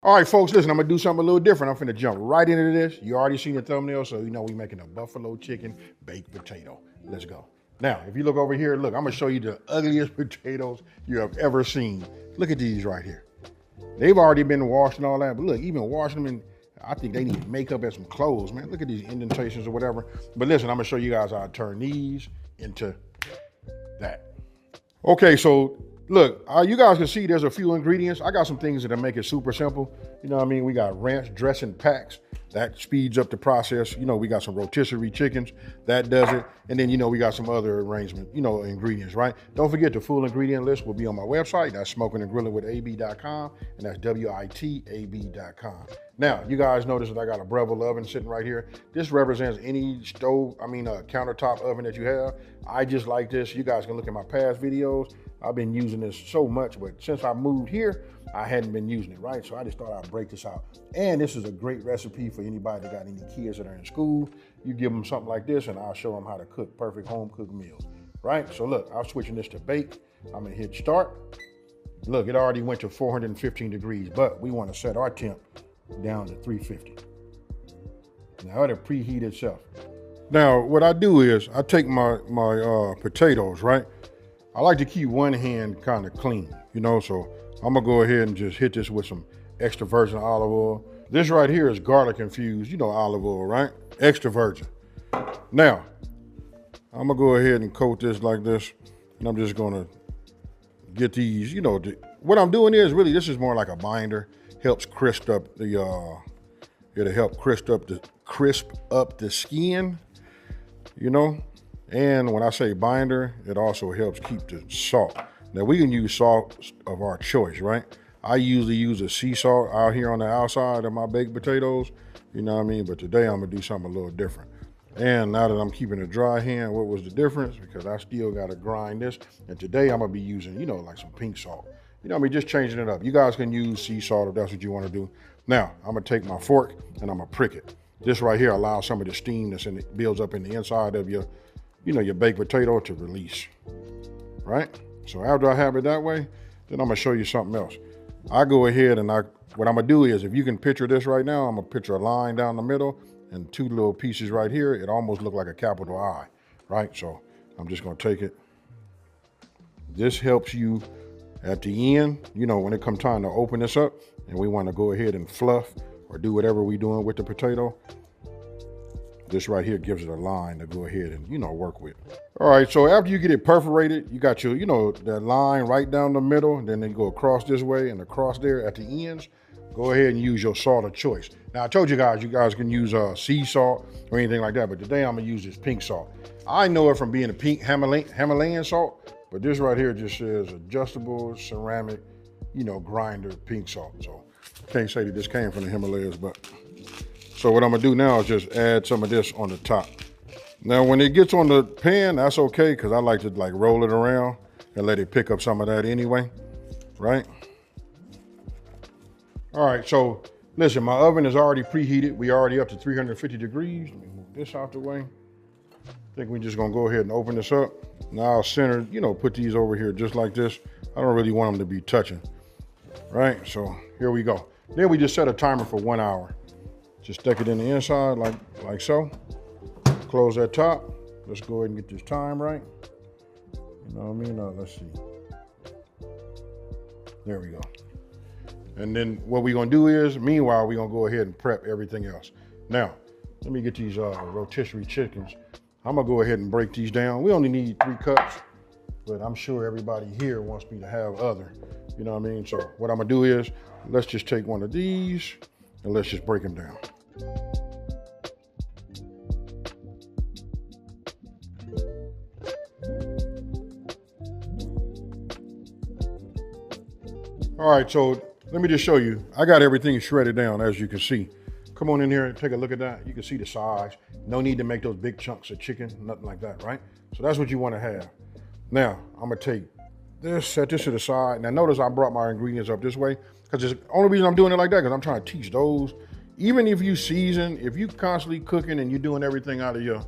All right, folks, listen, I'm gonna do something a little different. I'm finna jump right into this. You already seen the thumbnail, so you know we making a buffalo chicken baked potato. Let's go. Now, if you look over here, look, I'm gonna show you the ugliest potatoes you have ever seen. Look at these right here. They've already been washed and all that, but look, even washing them, I think they need makeup and some clothes, man. Look at these indentations or whatever. But listen, I'm gonna show you guys how to turn these into that. Okay, so look, you guys can see there's a few ingredients. I got some things that make it super simple. You know what I mean? We got ranch dressing packs. That speeds up the process. You know, we got some rotisserie chickens. That does it. And then, you know, we got some other arrangement, you know, ingredients, right? Don't forget the full ingredient list will be on my website. That's smokingandgrillingwithab.com. And that's WITAB.com. Now, you guys notice that I got a Breville oven sitting right here. This represents any countertop oven that you have. I just like this. You guys can look at my past videos. I've been using this so much, but since I moved here, I hadn't been using it, right? So I just thought I'd break this out. And this is a great recipe for anybody that got any kids that are in school. You give them something like this and I'll show them how to cook perfect home cooked meals, right? So look, I'm switching this to bake. I'm gonna hit start. Look, it already went to 415 degrees, but we wanna set our temp down to 350. Now it'll preheat itself. Now, what I do is I take my potatoes, right? I like to keep one hand kind of clean, you know, so I'm gonna go ahead and just hit this with some extra virgin olive oil. This right here is garlic infused, you know, olive oil, right? Extra virgin. Now, I'm gonna go ahead and coat this like this, and I'm just gonna get these, you know, what I'm doing is really, this is more like a binder, helps crisp up the, it'll help crisp up the skin, you know? And when I say binder, it also helps keep the salt. Now we can use salt of our choice, right? I usually use a sea salt out here on the outside of my baked potatoes, you know what I mean? But today I'm gonna do something a little different. And now that I'm keeping a dry hand, what was the difference? Because I still gotta grind this. And today I'm gonna be using, you know, like some pink salt. You know what I mean? Just changing it up. You guys can use sea salt if that's what you wanna do. Now, I'm gonna take my fork and I'm gonna prick it. This right here allows some of the steam that's in it, builds up in the inside of your, you know, your baked potato to release, right? So after I have it that way, then I'm gonna show you something else. I go ahead and what I'm gonna do is, if you can picture this right now, I'm gonna picture a line down the middle and two little pieces right here. It almost look like a capital I, right? So I'm just gonna take it. This helps you at the end, you know, when it comes time to open this up and we wanna go ahead and fluff or do whatever we're doing with the potato. This right here gives it a line to go ahead and, you know, work with. All right, so after you get it perforated, you got your, you know, that line right down the middle, and then you go across this way and across there at the ends. Go ahead and use your salt of choice. Now, I told you guys can use sea salt or anything like that, but today I'm gonna use this pink salt. I know it from being a pink Himalayan salt, but this right here just says adjustable ceramic, you know, grinder pink salt. So I can't say that this came from the Himalayas, but. So what I'm gonna do now is just add some of this on the top. Now when it gets on the pan, that's okay, because I like to like roll it around and let it pick up some of that anyway, right? All right, so listen, my oven is already preheated. We already up to 350 degrees. Let me move this out the way. I think we're just gonna go ahead and open this up. Now I'll center, you know, put these over here just like this. I don't really want them to be touching, right? So here we go. Then we just set a timer for 1 hour. Just stick it in the inside like so. Close that top. Let's go ahead and get this time right. You know what I mean? Let's see. There we go. And then what we're gonna do is, meanwhile, we're gonna go ahead and prep everything else. Now, let me get these rotisserie chickens. I'm gonna go ahead and break these down. We only need 3 cups, but I'm sure everybody here wants me to have other. You know what I mean? So what I'm gonna do is, let's just take one of these and let's just break them down. All right, so let me just show you. I got everything shredded down, as you can see. Come on in here and take a look at that. You can see the size. No need to make those big chunks of chicken, nothing like that, right? So that's what you want to have. Now, I'm gonna take this, set this to the side. Now notice I brought my ingredients up this way, because the only reason I'm doing it like that, because I'm trying to teach those. Even if you season, if you constantly cooking and you're doing everything out of your,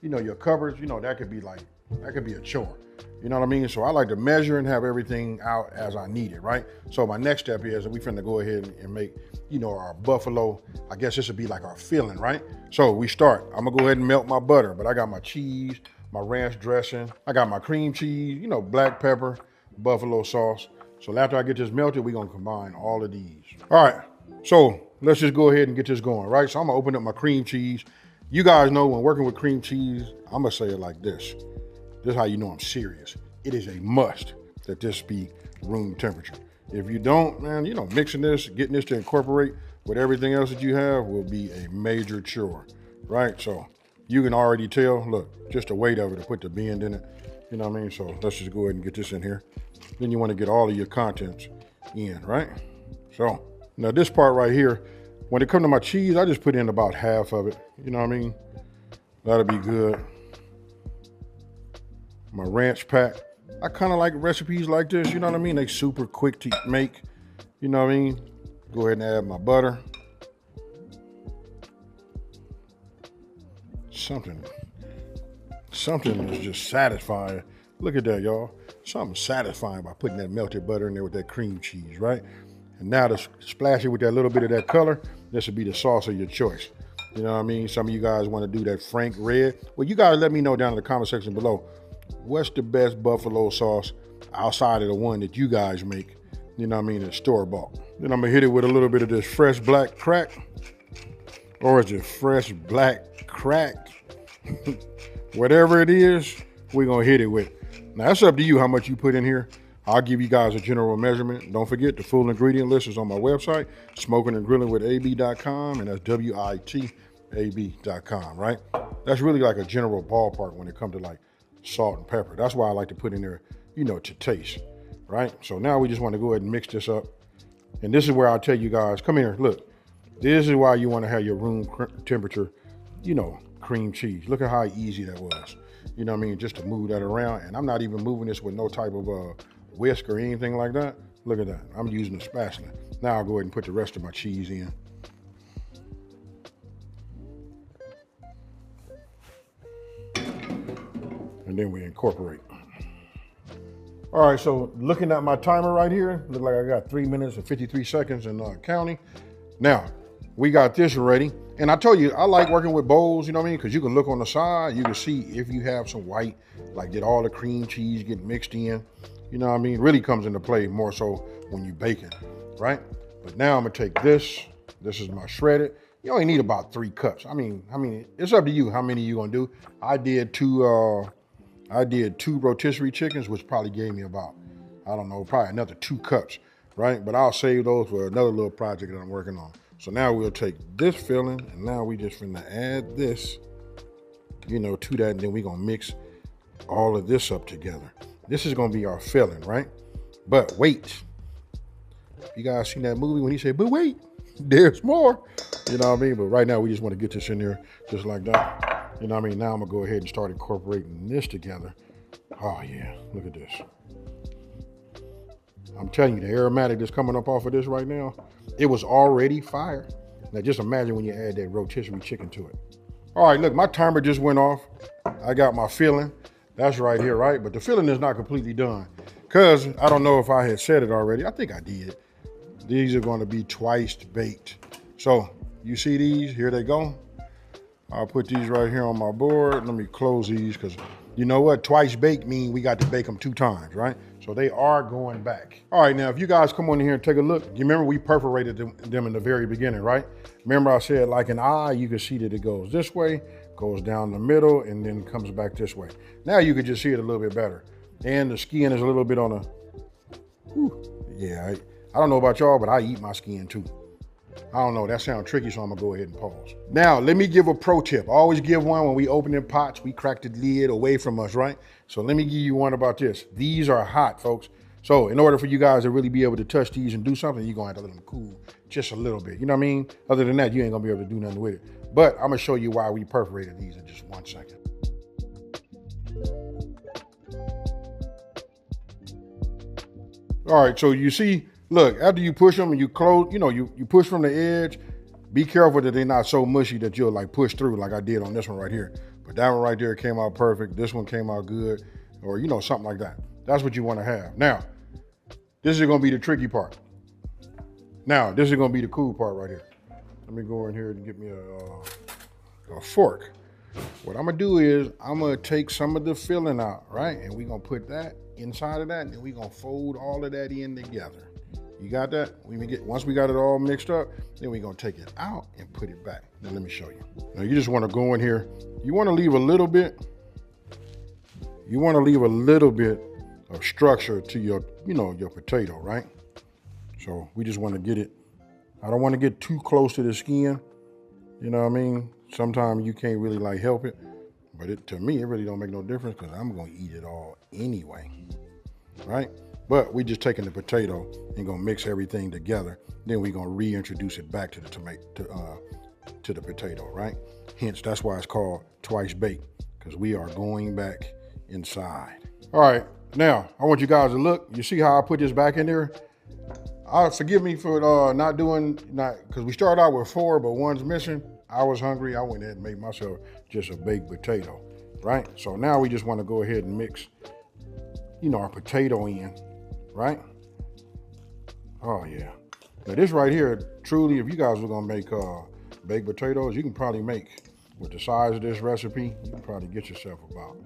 you know, your cupboards, you know, that could be like That could be a chore. You know what I mean? So I like to measure and have everything out as I need it, right? So my next step is that we finna go ahead and make, you know, our buffalo. I guess this would be like our filling, right? So we start. I'm gonna go ahead and melt my butter, but I got my cheese, my ranch dressing, I got my cream cheese, you know, black pepper, buffalo sauce. So after I get this melted, we're gonna combine all of these. All right, so let's just go ahead and get this going, right? So I'm gonna open up my cream cheese. You guys know when working with cream cheese, I'm gonna say it like this. This is how you know I'm serious. It is a must that this be room temperature. If you don't, man, you know, mixing this, getting this to incorporate with everything else that you have will be a major chore, right? So you can already tell, look, just the weight of it to put the bend in it. You know what I mean? So let's just go ahead and get this in here. Then you want to get all of your contents in, right? So now this part right here, when it comes to my cheese, I just put in about half of it. You know what I mean? That'll be good. My ranch pack. I kind of like recipes like this, you know what I mean? They super quick to make, you know what I mean? Go ahead and add my butter. Something is just satisfying. Look at that, y'all. Something satisfying by putting that melted butter in there with that cream cheese, right? And now to splash it with that little bit of that color, this would be the sauce of your choice. You know what I mean? Some of you guys want to do that Frank red. Well, you guys let me know down in the comment section below. What's the best buffalo sauce outside of the one that you guys make, you know what I mean, at store-bought? Then I'm gonna hit it with a little bit of this fresh black crack. Or is it fresh black cracked? Whatever it is, we're gonna hit it with. Now that's up to you how much you put in here. I'll give you guys a general measurement. Don't forget the full ingredient list is on my website, smokingandgrillingwithab.com, and that's WITAB.com, right? That's really like a general ballpark when it comes to like salt and pepper. That's why I like to put in there, you know, to taste, right? So now we just want to go ahead and mix this up. And this is where I'll tell you guys, come here, look. This is why you want to have your room temperature, you know, cream cheese. Look at how easy that was. You know what I mean? Just to move that around. And I'm not even moving this with no type of whisk or anything like that. Look at that. I'm using a spatula. Now I'll go ahead and put the rest of my cheese in. And then we incorporate. All right, so looking at my timer right here, look like I got 3 minutes and 53 seconds in counting. Now, we got this ready. And I told you, I like working with bowls, you know what I mean? Because you can look on the side, you can see if you have some white, like did all the cream cheese get mixed in? You know what I mean? Really comes into play more so when you baking, right? But now I'm gonna take this. This is my shredded. You only need about 3 cups. I mean, it's up to you how many you gonna do. I did two rotisserie chickens, which probably gave me about, I don't know, probably another 2 cups, right? But I'll save those for another little project that I'm working on. So now we'll take this filling, and now we just finna add this, you know, to that, and then we're gonna mix all of this up together. This is gonna be our filling, right? But wait, you guys seen that movie when he said, but wait, there's more. You know what I mean? But right now we just wanna get this in there just like that. You know what I mean? Now I'm gonna go ahead and start incorporating this together. Oh yeah, look at this. I'm telling you, the aromatic that's coming up off of this right now, it was already fire. Now just imagine when you add that rotisserie chicken to it. All right, look, my timer just went off. I got my filling. That's right here, right? But the filling is not completely done because I don't know if I had said it already. I think I did. These are going to be twice baked. So you see these? Here they go. I'll put these right here on my board. Let me close these because you know what? Twice baked mean we got to bake them 2 times, right? So they are going back. All right, now if you guys come on in here and take a look, you remember we perforated them in the very beginning, right? Remember I said like an eye, you can see that it goes this way, goes down the middle, and then comes back this way. Now you can just see it a little bit better. And the skin is a little bit on a, yeah, I don't know about y'all, but I eat my skin too. I don't know, that sounds tricky, so I'm gonna go ahead and pause. Now, let me give a pro tip. I always give one when we open in pots, we crack the lid away from us, right? So let me give you one about this. These are hot, folks. So in order for you guys to really be able to touch these and do something, you're gonna have to let them cool just a little bit. You know what I mean? Other than that, you ain't gonna be able to do nothing with it. But I'm gonna show you why we perforated these in just 1 second. All right, so you see, look, after you push them and you close, you know, you push from the edge, be careful that they're not so mushy that you'll like push through like I did on this one right here. But that one right there came out perfect. This one came out good, or you know, something like that. That's what you want to have. Now, this is going to be the tricky part. Now, this is going to be the cool part right here. Let me go in here and get me a fork. What I'm going to do is I'm going to take some of the filling out, right? And we're going to put that inside of that, and then we're going to fold all of that in together. You got that? Once we got it all mixed up, then we're going to take it out and put it back. Now, let me show you. Now, you just want to go in here. You want to leave a little bit. You want to leave a little bit of structure to your, you know, your potato, right? So we just want to get it. I don't want to get too close to the skin. You know what I mean? Sometimes you can't really like help it, but to me, it really don't make no difference because I'm going to eat it all anyway, right? But we just taking the potato and going to mix everything together. Then we're going to reintroduce it back to the to the potato, right? Hence, that's why it's called twice baked, because we are going back inside. All right, now I want you guys to look. You see how I put this back in there? Forgive me for because we started out with 4, but one's missing. I was hungry. I went ahead and made myself just a baked potato, right? So now we just want to go ahead and mix, you know, our potato in, right? Oh yeah. Now this right here, truly, if you guys are gonna make baked potatoes, you can probably make, with the size of this recipe, you can probably get yourself about,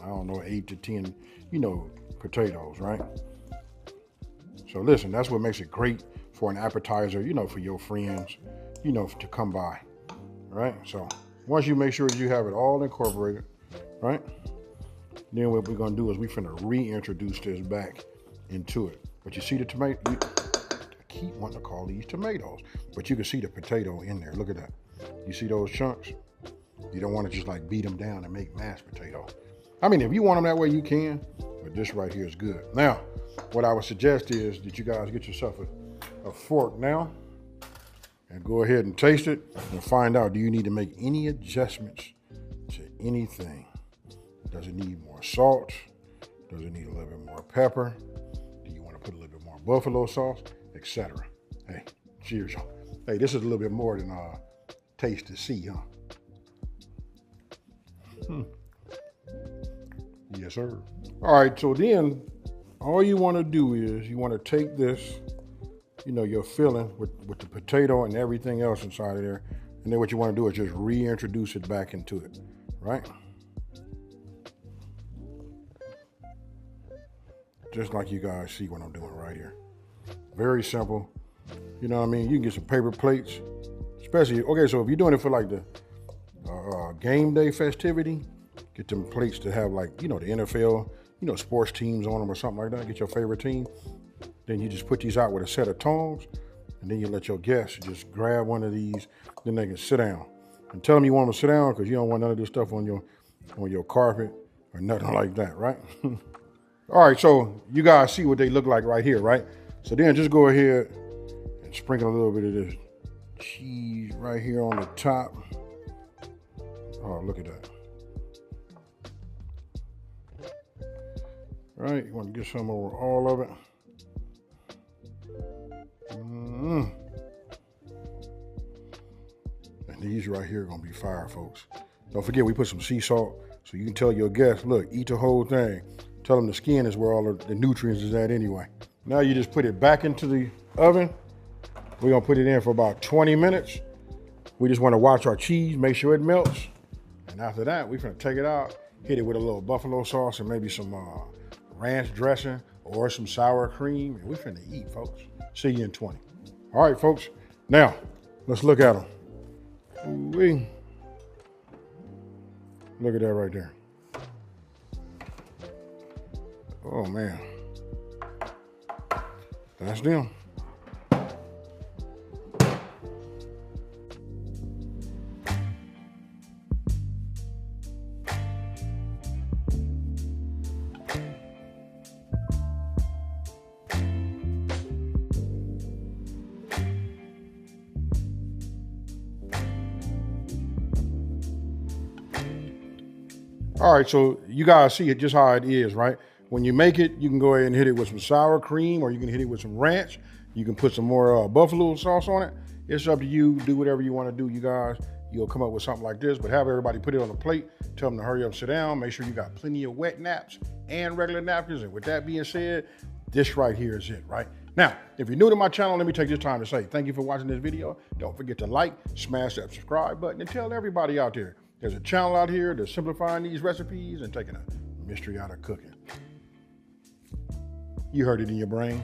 I don't know, 8 to 10, you know, potatoes, right? So listen, that's what makes it great for an appetizer, you know, for your friends, you know, to come by, right? So once you make sure that you have it all incorporated, right? Then what we're gonna do is we finna reintroduce this back into it. But you see the tomato, I keep wanting to call these tomatoes, but you can see the potato in there. Look at that. You see those chunks? You don't want to just like beat them down and make mashed potato. I mean, if you want them that way, you can, but this right here is good. Now, what I would suggest is that you guys get yourself a fork now and go ahead and taste it and find out, do you need to make any adjustments to anything? Does it need more salt? Does it need a little bit more pepper? Do you want to put a little bit more buffalo sauce, etc.? Hey, cheers, y'all. Hey, this is a little bit more than taste to see, huh? Yes, sir. All right, so then all you want to do is you want to take this, you know, your filling with the potato and everything else inside of there, and then what you want to do is just reintroduce it back into it, right? Just like you guys see what I'm doing right here. Very simple. You know what I mean? You can get some paper plates, especially, okay, so if you're doing it for like the game day festivity, get them plates to have like, you know, the NFL, you know, sports teams on them or something like that. Get your favorite team. Then you just put these out with a set of tongs, and then you let your guests just grab one of these, then they can sit down. And tell them you want them to sit down because you don't want none of this stuff on your carpet or nothing like that, right? All right, so you guys see what they look like right here, right? So then just go ahead and sprinkle a little bit of this cheese right here on the top. Oh, look at that. Right, you want to get some over all of it. And these right here are gonna be fire, folks. Don't forget we put some sea salt, so you can tell your guests, look, eat the whole thing. Tell them the skin is where all of the nutrients is at anyway. Now you just put it back into the oven. We're gonna put it in for about 20 minutes. We just wanna watch our cheese, make sure it melts. And after that, we're gonna take it out, hit it with a little buffalo sauce and maybe some ranch dressing or some sour cream, and we're finna eat, folks. See you in 20. All right, folks. Now, let's look at them. Ooh-wee. Look at that right there. Oh, man. That's them. All right, so you guys see it just how it is, right? When you make it, you can go ahead and hit it with some sour cream, or you can hit it with some ranch. You can put some more buffalo sauce on it. It's up to you. Do whatever you want to do, you guys. you'll come up with something like this, but have everybody put it on a plate, tell them to hurry up, sit down, make sure you got plenty of wet naps and regular napkins. And with that being said, this right here is it, right? Now, if you're new to my channel, let me take this time to say thank you for watching this video. Don't forget to like, smash that subscribe button, and tell everybody out there, there's a channel out here that's simplifying these recipes and taking a mystery out of cooking. You heard it in your brain.